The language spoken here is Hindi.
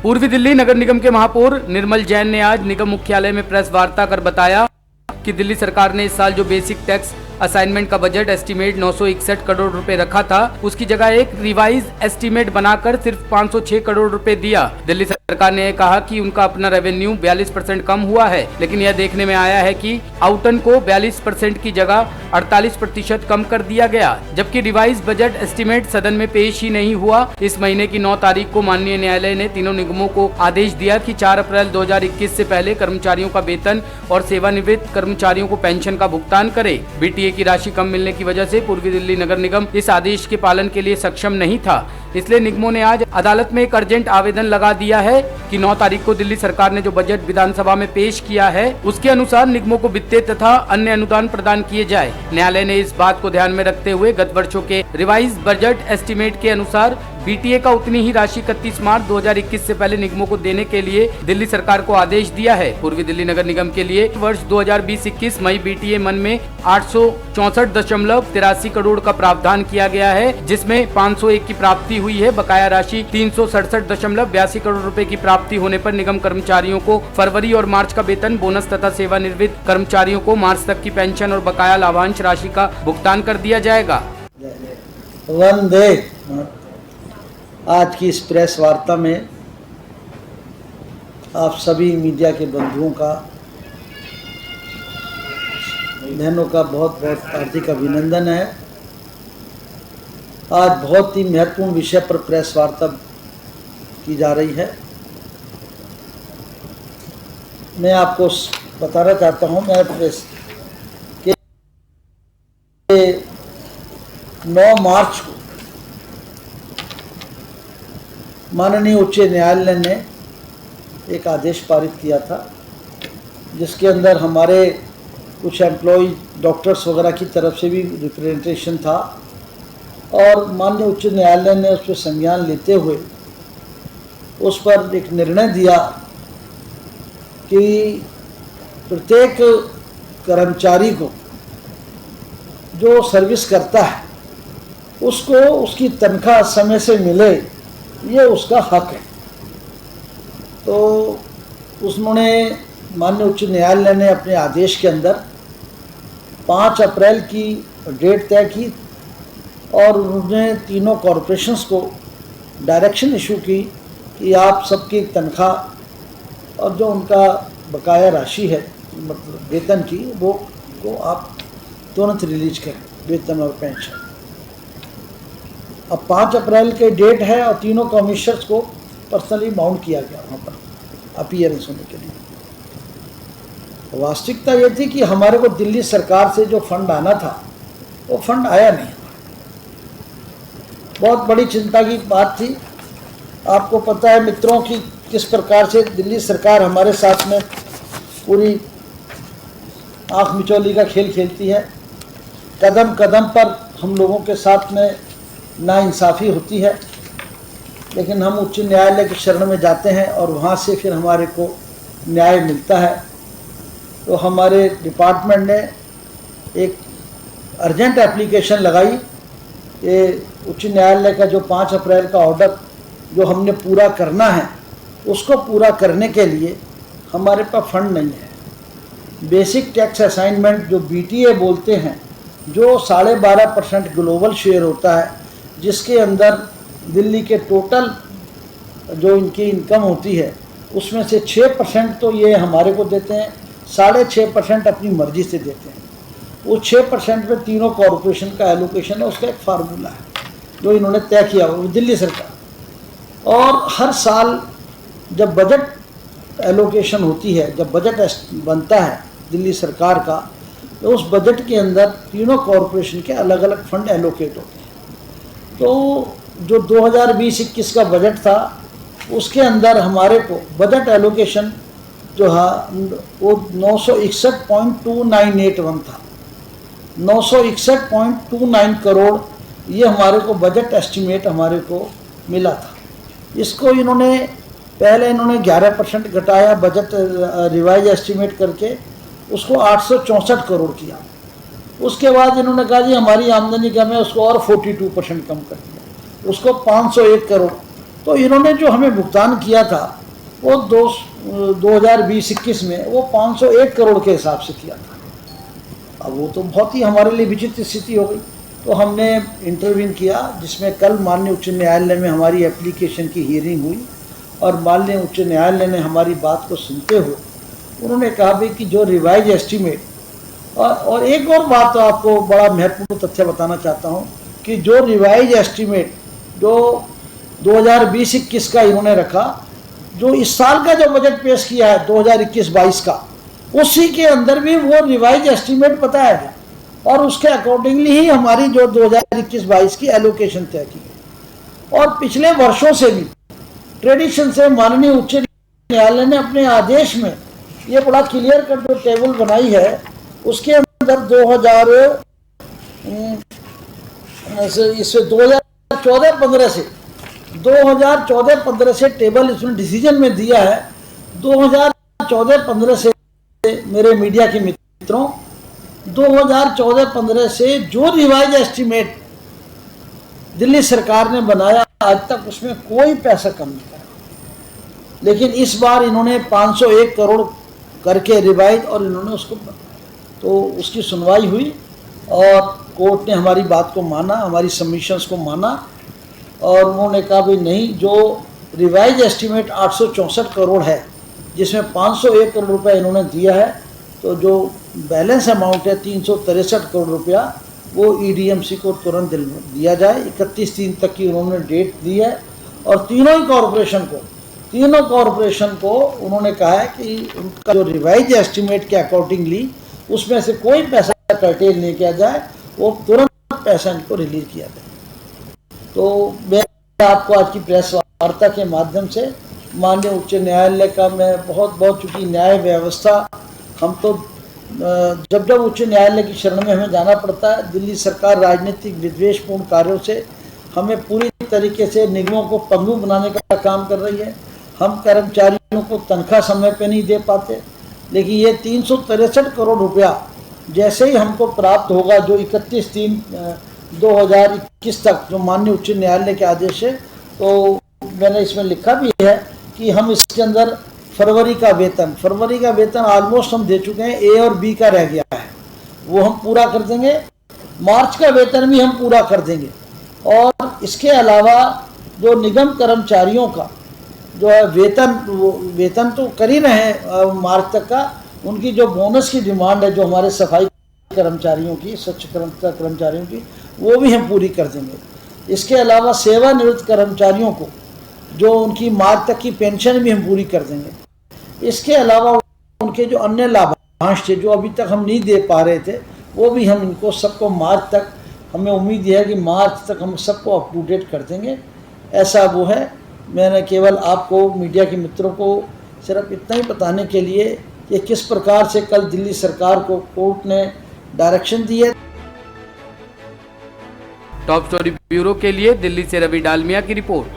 पूर्वी दिल्ली नगर निगम के महापौर निर्मल जैन ने आज निगम मुख्यालय में प्रेस वार्ता कर बताया कि दिल्ली सरकार ने इस साल जो बेसिक टैक्स असाइनमेंट का बजट एस्टीमेट 961 करोड़ रुपए रखा था, उसकी जगह एक रिवाइज एस्टीमेट बनाकर सिर्फ 506 करोड़ रुपए दिया। दिल्ली सरकार ने कहा कि उनका अपना रेवेन्यू 42% कम हुआ है, लेकिन यह देखने में आया है कि आउटन को 42% की जगह 48% कम कर दिया गया, जबकि रिवाइज बजट एस्टीमेट सदन में पेश ही नहीं हुआ। इस महीने की 9 तारीख को माननीय न्यायालय ने तीनों निगमों को आदेश दिया कि 4 अप्रैल 2021 से पहले कर्मचारियों का वेतन और सेवानिवृत्त कर्मचारियों को पेंशन का भुगतान करे। बीटीए की राशि कम मिलने की वजह से पूर्वी दिल्ली नगर निगम इस आदेश के पालन के लिए सक्षम नहीं था, इसलिए निगमों ने आज अदालत में एक अर्जेंट आवेदन लगा दिया है कि 9 तारीख को दिल्ली सरकार ने जो बजट विधानसभा में पेश किया है, उसके अनुसार निगमों को वित्तीय तथा अन्य अनुदान प्रदान किए जाए। न्यायालय ने इस बात को ध्यान में रखते हुए गत वर्षों के रिवाइज बजट एस्टीमेट के अनुसार बीटीए का उतनी ही राशि 31 मार्च 2021 से पहले निगमों को देने के लिए दिल्ली सरकार को आदेश दिया है। पूर्वी दिल्ली नगर निगम के लिए वर्ष 2020-21 मई बीटीए मन में 864.83 करोड़ का प्रावधान किया गया है, जिसमें 501 की प्राप्ति हुई है। बकाया राशि 367.82 करोड़ रुपए की प्राप्ति होने पर निगम कर्मचारियों को फरवरी और मार्च का वेतन, बोनस तथा सेवानिवृत्त कर्मचारियों को मार्च तक की पेंशन और बकाया लाभांश राशि का भुगतान कर दिया जाएगा। आज की इस प्रेस वार्ता में आप सभी मीडिया के बंधुओं का, बहनों का बहुत बहुत हार्दिक अभिनंदन है। आज बहुत ही महत्वपूर्ण विषय पर प्रेस वार्ता की जा रही है। मैं आपको बताना चाहता हूं, मैं प्रेस के 9 मार्च को माननीय उच्च न्यायालय ने एक आदेश पारित किया था, जिसके अंदर हमारे कुछ एम्प्लॉय डॉक्टर्स वगैरह की तरफ से भी रिप्रेजेंटेशन था, और माननीय उच्च न्यायालय ने उस पर संज्ञान लेते हुए उस पर एक निर्णय दिया कि प्रत्येक कर्मचारी को जो सर्विस करता है उसको उसकी तनख्वाह समय से मिले, ये उसका हक है। तो उन्होंने माननीय उच्च न्यायालय ने अपने आदेश के अंदर 5 अप्रैल की डेट तय की और उन्होंने तीनों कॉरपोरेशंस को डायरेक्शन इशू की कि आप सबकी तनख्वाह और जो उनका बकाया राशि है, मतलब वेतन की, वो को आप तुरंत रिलीज करें, वेतन और पेंशन। अब 5 अप्रैल के डेट है और तीनों कमिश्नर्स को पर्सनली माउंट किया गया वहाँ पर अपीयरेंस होने के लिए। वास्तविकता ये थी कि हमारे को दिल्ली सरकार से जो फंड आना था वो फंड आया नहीं। बहुत बड़ी चिंता की बात थी। आपको पता है मित्रों की किस प्रकार से दिल्ली सरकार हमारे साथ में पूरी आँख मिचौली का खेल खेलती है। कदम कदम पर हम लोगों के साथ में नाइंसाफ़ी होती है, लेकिन हम उच्च न्यायालय के शरण में जाते हैं और वहाँ से फिर हमारे को न्याय मिलता है। तो हमारे डिपार्टमेंट ने एक अर्जेंट एप्लीकेशन लगाई कि उच्च न्यायालय का जो 5 अप्रैल का ऑर्डर जो हमने पूरा करना है, उसको पूरा करने के लिए हमारे पास फंड नहीं है। बेसिक टैक्स असाइनमेंट जो बीटीए बोलते हैं, जो 12.5% ग्लोबल शेयर होता है, जिसके अंदर दिल्ली के टोटल जो इनकी इनकम होती है उसमें से 6% तो ये हमारे को देते हैं, 6.5% अपनी मर्जी से देते हैं। वो 6% में तीनों कॉरपोरेशन का एलोकेशन है, उसका एक फार्मूला है जो इन्होंने तय किया हुआ दिल्ली सरकार। और हर साल जब बजट एलोकेशन होती है, जब बजट बनता है दिल्ली सरकार का, तो उस बजट के अंदर तीनों कॉरपोरेशन के अलग अलग फंड एलोकेट होते हैं। तो जो 2020-21 का बजट था, उसके अंदर हमारे को बजट एलोकेशन जो है वो 961.298 था। 961.29 करोड़ ये हमारे को बजट एस्टीमेट हमारे को मिला था। इसको इन्होंने 11% घटाया, बजट रिवाइज एस्टीमेट करके उसको 864 करोड़ किया। उसके बाद इन्होंने कहा जी हमारी आमदनी कम है, उसको और 42% कम कर दिया, उसको 501 करोड़। तो इन्होंने जो हमें भुगतान किया था वो 2020-21 में वो 501 करोड़ के हिसाब से किया था। अब वो तो बहुत ही हमारे लिए विचित्र स्थिति हो गई। तो हमने इंटरव्यू किया, जिसमें कल माननीय उच्च न्यायालय में हमारी एप्लीकेशन की हियरिंग हुई और माननीय उच्च न्यायालय ने हमारी बात को सुनते हुए उन्होंने कहा भी कि जो रिवाइज एस्टीमेट, और एक और बात तो आपको बड़ा महत्वपूर्ण तथ्य बताना चाहता हूँ कि जो रिवाइज एस्टीमेट जो 2020-21 का इन्होंने रखा, जो इस साल का जो बजट पेश किया है 2021-22 का, उसी के अंदर भी वो रिवाइज एस्टीमेट बताया गया और उसके अकॉर्डिंगली ही हमारी जो 2021-22 की एलोकेशन तय की गई। और पिछले वर्षों से भी ट्रेडिशन से माननीय उच्च न्यायालय ने अपने आदेश में ये बड़ा क्लियर कर जो टेबल बनाई है, उसके अंदर 2014-15 से टेबल इसमें डिसीजन में दिया है। 2014-15 से मेरे मीडिया के मित्रों, 2014-15 से जो रिवाइज एस्टीमेट दिल्ली सरकार ने बनाया आज तक उसमें कोई पैसा कम नहीं करा, लेकिन इस बार इन्होंने 501 करोड़ करके रिवाइज, और इन्होंने उसको तो उसकी सुनवाई हुई और कोर्ट ने हमारी बात को माना, हमारी सबमिशंस को माना और उन्होंने कहा भाई नहीं, जो रिवाइज एस्टीमेट 864 करोड़ है जिसमें 501 करोड़ रुपया इन्होंने दिया है, तो जो बैलेंस अमाउंट है 363 करोड़ रुपया वो ईडीएमसी को तुरंत दिया जाए। 31/3 तक की उन्होंने डेट दी है और तीनों कॉरपोरेशन को उन्होंने कहा है कि उनका जो रिवाइज एस्टीमेट के अकॉर्डिंगली उसमें से कोई पैसा कर्टेल नहीं किया जाए, वो तुरंत पैसा इनको रिलीज किया जाए। तो मैं आपको आज की प्रेस वार्ता के माध्यम से माननीय उच्च न्यायालय का मैं बहुत चूँकि न्याय व्यवस्था, हम तो जब उच्च न्यायालय की शरण में हमें जाना पड़ता है, दिल्ली सरकार राजनीतिक विद्वेषपूर्ण कार्यों से हमें पूरी तरीके से निगमों को पंगु बनाने का काम कर रही है। हम कर्मचारियों को तनख्वाह समय पे नहीं दे पाते, लेकिन ये 363 करोड़ रुपया जैसे ही हमको प्राप्त होगा, जो 31/3/2021 तक जो माननीय उच्च न्यायालय के आदेश है, तो मैंने इसमें लिखा भी है कि हम इसके अंदर फरवरी का वेतन ऑलमोस्ट हम दे चुके हैं, ए और बी का रह गया है, वो हम पूरा कर देंगे। मार्च का वेतन भी हम पूरा कर देंगे और इसके अलावा जो निगम कर्मचारियों का जो है वेतन तो कर ही रहे हैं मार्च तक का, उनकी जो बोनस की डिमांड है जो हमारे सफाई कर्मचारियों की, स्वच्छता कर्मचारियों की, वो भी हम पूरी कर देंगे। इसके अलावा सेवानिवृत्त कर्मचारियों को जो उनकी मार्च तक की पेंशन भी हम पूरी कर देंगे। इसके अलावा उनके जो अन्य लाभांश थे जो अभी तक हम नहीं दे पा रहे थे, वो भी हम इनको सबको मार्च तक, हमें उम्मीद है कि मार्च तक हम सबको अप टू डेट कर देंगे। ऐसा वो है। मैंने केवल आपको मीडिया के मित्रों को सिर्फ इतना ही बताने के लिए कि किस प्रकार से कल दिल्ली सरकार को कोर्ट ने डायरेक्शन दी है। टॉप स्टोरी ब्यूरो के लिए दिल्ली से रवि डालमिया की रिपोर्ट।